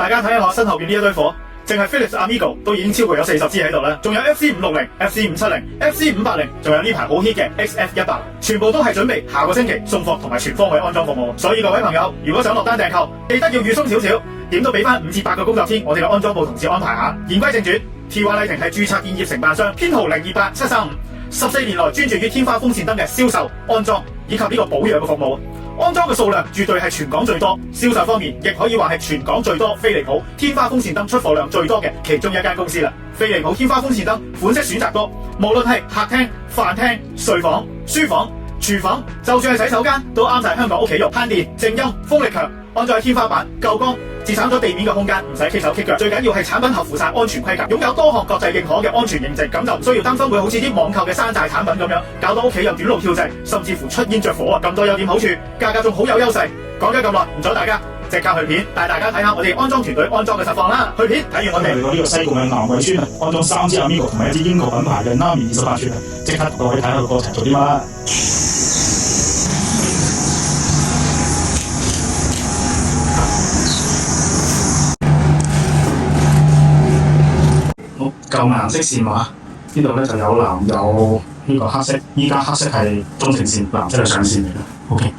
大家睇下我身後邊呢一堆火，淨係 Philips Amigo 都已經超過有40支喺度啦，仲有 FC560、FC570、FC580，仲有呢排好 hit 嘅 XF100，全部都係準備下個星期送貨同埋全方位安裝服務。所以各位朋友，如果想落單訂購，記得要預鬆少少，點都俾翻5至8個工作天，我哋嘅安裝部同事安排下。言歸正傳，TY Lighting係註冊建業承辦商，編號028735，14年來專注於天花風扇燈嘅銷售、安裝以及呢個保養嘅服務。安裝嘅數量絕對係全港最多，銷售方面亦可以話係全港最多飛利浦天花風扇燈出貨量最多嘅其中一間公司啦。飛利浦天花風扇燈款式選擇多，無論係客廳、飯廳、睡房、書房、廚房，就算係洗手間都啱晒香港屋企用，慳電、靜音、風力強，安裝喺天花板夠光，節省咗地面嘅空間，唔使棘手棘腳。最緊要係產品合乎晒安全規格，擁有多項國際認可嘅安全認證，咁就唔需要擔心會好似啲網購嘅山寨產品咁樣，搞到屋企又短路跳掣，甚至乎出煙着火啊！咁多優點好處，價格仲好有優勢。講咗咁耐，唔阻大家，即刻去片帶大家睇下我哋安裝團隊安裝嘅實況啦！去片睇完我哋去到呢個西貢嘅南圍村啊，安裝3支 Amigo 同埋1支英國品牌嘅 Nami 28寸啊，即刻各位睇下個過程做啲乜啦！好，舊顏色線碼，呢度咧就有藍有呢個黑色，依家黑色係中程線，藍色係上線嚟嘅。OK。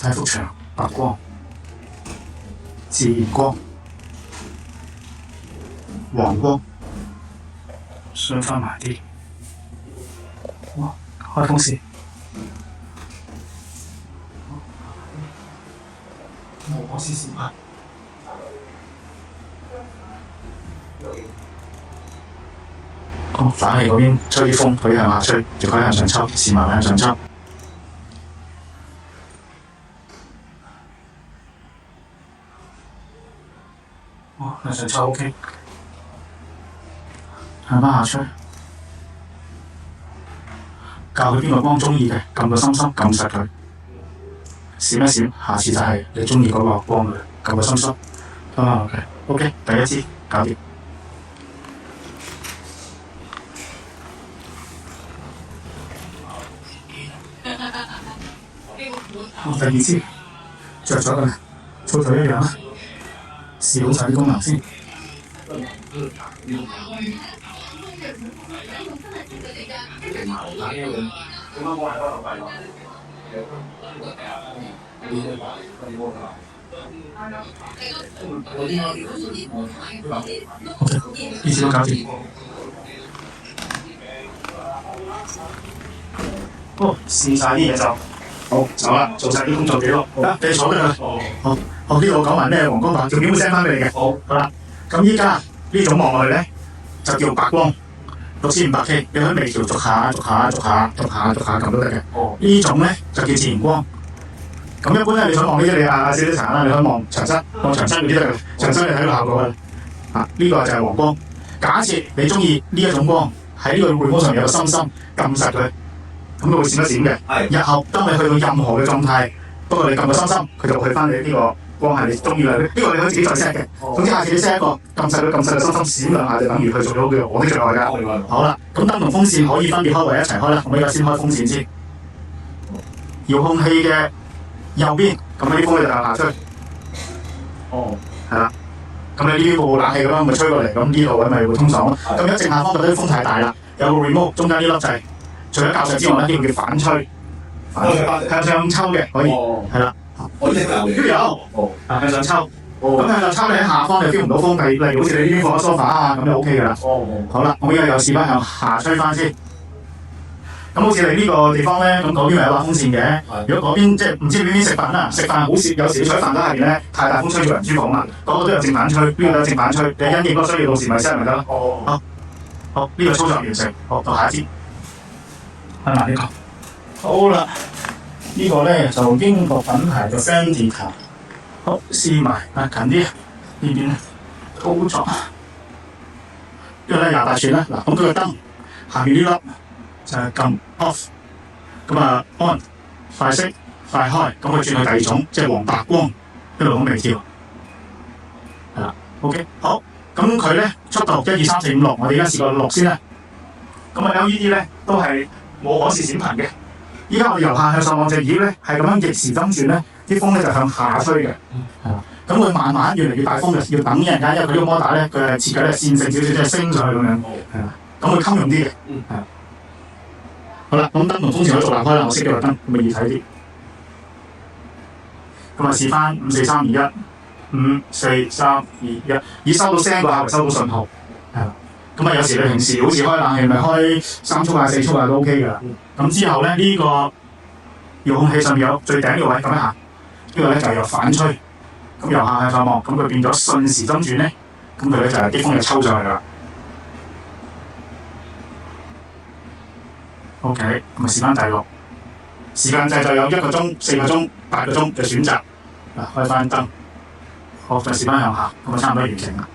睇幅牆，白光、自然光、黃光，雙翻埋啲。哇！開風扇，我試試下。反氣嗰邊吹風，佢向下吹，就可以向上抽，試埋向上抽。向上抽 OK， 向翻下吹，教佢邊個光中意嘅，撳個心心，撳實佢，閃一閃，下次就係你中意嗰個光嘅，撳個心心，OK， 第一支搞掂。第二支着咗啦，粗腿一樣啦。試好晒啲功能先。呢次都搞掂。試晒啲嘢就好走啦，做晒啲工作記錄。得，你坐得啦。好，呢度講埋咩黃光白，條片會 send 翻俾你嘅。好啦，咁依家呢種望落去咧，就叫白光，6500K，你可以微調逐下撳都得嘅。呢種咧就叫自然光。咁一般咧，你想望呢啲你少啲殘啦，你可以望牆身嗰啲得嘅，牆身你睇到效果啦。呢個就係黃光。假設你中意呢一種光，喺呢個背光上有個心心撳實佢，咁佢會閃一閃嘅。日後當你去到任何嘅狀態，不過你撳個心心，佢就會去翻你呢個光係你中意嘅。呢個你可以自己再 set 嘅。總之下次你 set 一個撳實個心心閃兩下，就等於去做咗叫我的最愛㗎。好啦，咁燈同風扇可以分別開為一齊開啦。我依家先開風扇先。遙控器嘅右邊，咁呢啲風咧就向下吹。係啦。咁你呢邊部冷氣咁樣咪吹過嚟，咁呢度位咪會通爽咯。咁喺正下方覺得啲風太大啦，有個 remote 中間呢粒掣，除咗較上之外咧，呢個叫反吹，向上抽嘅可以，係啦。都有，向上抽。咁向上抽你喺下方你 feel 唔到風，例如好似你呢邊放咗 sofa 啊咁就 OK 㗎啦。好啦，我依家又試翻向下吹翻先。咁好似你呢個地方咧，咁嗰邊咪有把風扇嘅。如果嗰邊即係唔知你邊食飯啦，食飯好少，有時你坐喺飯台下邊咧，太大風吹住人舒房啦，嗰個都有正反吹，呢個都有正反吹，你因應嗰個需要到時咪 set 咪得咯。好，呢個操作完成，好，到下一節，開埋呢個。好啦，呢個咧就英國品牌嘅 Fendita 好，試埋近啲呢邊操作，呢個咧28寸啦。嗱，咁佢個燈下面呢粒就係撳 off， 咁啊 on 快熄快開，咁佢轉去第二種，即係黃白光一路咁微調，係啦。OK， 好，咁佢咧速度1、2、3、4、5、6，我哋而家試個6先啦。咁啊 LED 咧都係冇可視閃頻嘅。依家我哋由下向上望隻葉咧，係咁樣逆時針轉咧，啲風咧就向下吹嘅，係啦。咁佢慢慢越嚟越大風就要等一陣間，因為佢呢個摩打咧，佢係設計咧線性少少，即係升上去咁樣，係啦。咁佢襟用啲嘅，係啦。好啦，咁燈同風扇可以獨立開啦，我熄咗個燈，咁咪易睇啲。咁啊試翻5、4、3、2、1， 5、4、3、2、1，以收到聲個效為收到信號，係啦。咁啊有時你平時好似開冷氣咪開3速啊、4速啊都 OK 㗎。咁之後咧呢個遙控器上面有最頂呢個位咁一下，呢個咧就係有反吹，咁由下向上望，咁佢變咗順時針轉咧，咁佢咧就係啲風就抽上去㗎啦。OK， 咁啊試翻第6，時間掣就有1個鐘、4個鐘、8個鐘嘅選擇。嗱，開翻燈，好再試翻向下，咁啊差唔多完成啦。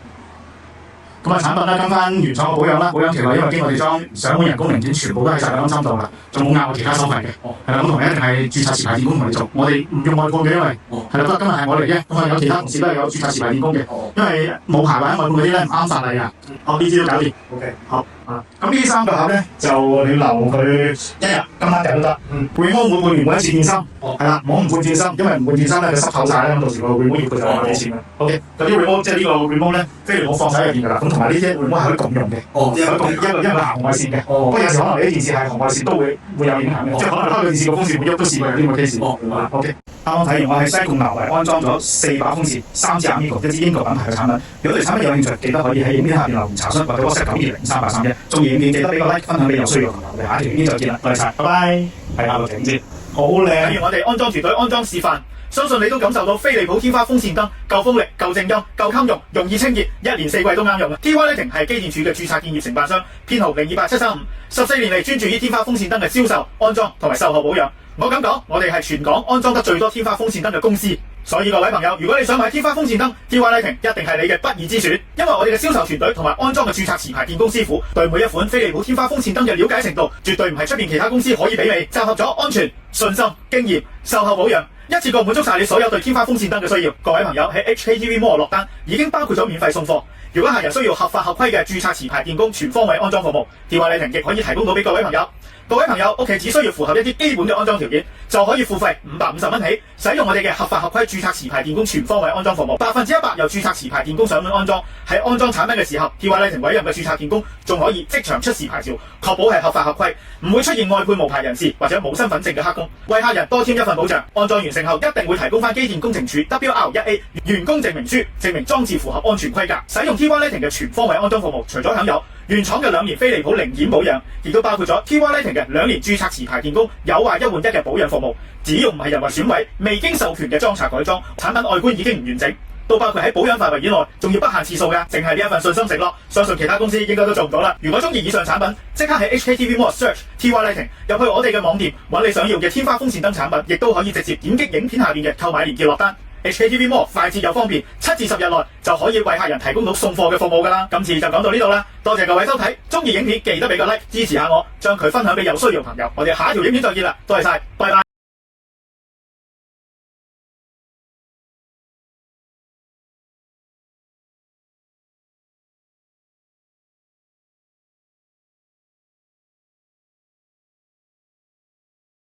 咁啊產品咧跟翻原廠嘅保養啦，保養期內因為經過我哋裝上門人工零件，全部都喺晒安心度啦，仲冇額外其他收費嘅。係啦，咁同你一定係註冊持牌電工同你做，我哋唔用外判嘅，因為係啦，不過今日係我嚟啫，咁啊有其他同事都係有註冊持牌電工嘅，因為冇牌或者外判嗰啲咧唔啱法例㗎。好，呢支都搞掂。OK， 好啊。咁呢3個盒咧就你留佢1日，今晚訂都得。會摩每半年換一次電芯，係啦，唔好唔換電芯，因為唔換電芯咧佢濕透晒咧，咁到時個會摩要佢就話幾錢啦。OK， 嗰啲會摩即係呢個會摩咧，飛利浦放晒喺入邊㗎啦。咁同埋呢啲會摩係可以共用嘅，可以共因為佢行紅外線嘅。不過有時可能你啲電視係紅外線都會有影響嘅，即係可能開個電視個風扇會喐都試過有啲咁嘅 case。OK， 啱啱睇完我喺西貢南圍安裝咗4把風扇，3支 Amigo， 1支英國品牌嘅產品。如果對產品有興趣，記得可以喺影片下邊留言查詢，或者 WhatsApp 9203831。中意影片記得俾個 like 分享俾有需要嘅朋友。我哋下一條影片再見啦，多謝晒，拜拜。係下個景先，好靚。睇完我哋安裝團隊安裝示範，相信你都感受到飛利浦天花風扇燈夠風力、夠靜音、夠襟用、容易清潔，1年4季都啱用嘅。TY Lighting 係機電署嘅註冊建業承辦商，編號028735，14年嚟專注於天花風扇燈嘅銷售、安裝同埋售後保養。我敢講，我哋係全港安裝得最多天花風扇燈嘅公司。所以各位朋友，如果你想買天花風扇燈 ，TY Lighting 一定係你嘅不二之選，因為我哋嘅銷售團隊同埋安裝嘅註冊持牌電工師傅，對每一款飛利浦天花風扇燈嘅了解程度，絕對唔係出邊其他公司可以媲美。集合咗安全、信心、經驗、售後保養，一次過滿足晒你所有對天花風扇燈嘅需要。各位朋友喺 HKTV Mall 落單，已經包括咗免費送貨。如果客人需要合法合規嘅註冊持牌電工全方位安裝服務，TY Lighting亦可以提供到俾各位朋友。各位朋友屋企只需要符合一啲基本嘅安裝條件，就可以付費550蚊起，使用我哋嘅合法合規註冊持牌電工全方位安裝服務，100%由註冊持牌電工上門安裝。喺安裝產品嘅時候，TY Lighting委任嘅註冊電工仲可以即場出示牌照，確保係合法合規，唔會出現外判無牌人士或者冇身份證嘅黑工，為客人多添一份保障。安裝完成後一定會提供翻機電工程署 WR1A 員工證明書，證明裝置符合安全規格。使用 TY Lighting 嘅全方位安裝服務，除咗享有原廠嘅2年飛利浦零件保養，亦都包括咗 TY Lighting 嘅2年註冊持牌電工有壞1換1嘅保養服務。只要唔係人為損毀、未經授權嘅裝拆改裝，產品外觀已經唔完整，都包括喺保養範圍以內，仲要不限次數㗎。淨係呢一份信心承諾，相信其他公司應該都做唔到啦。如果中意以上產品，即刻喺 HKTV Mall search TY Lighting， 入去我哋嘅網店揾你想要嘅天花風扇燈產品，亦都可以直接點擊影片下邊嘅購買連結落單。HKTV Mall 快捷又方便，7至10日內就可以為客人提供到送貨嘅服務㗎啦。今次就講到呢度啦，多謝各位收睇，中意影片記得俾個 like 支持下我，將佢分享俾有需要嘅朋友。我哋下一條影片再見啦，多謝晒，拜拜。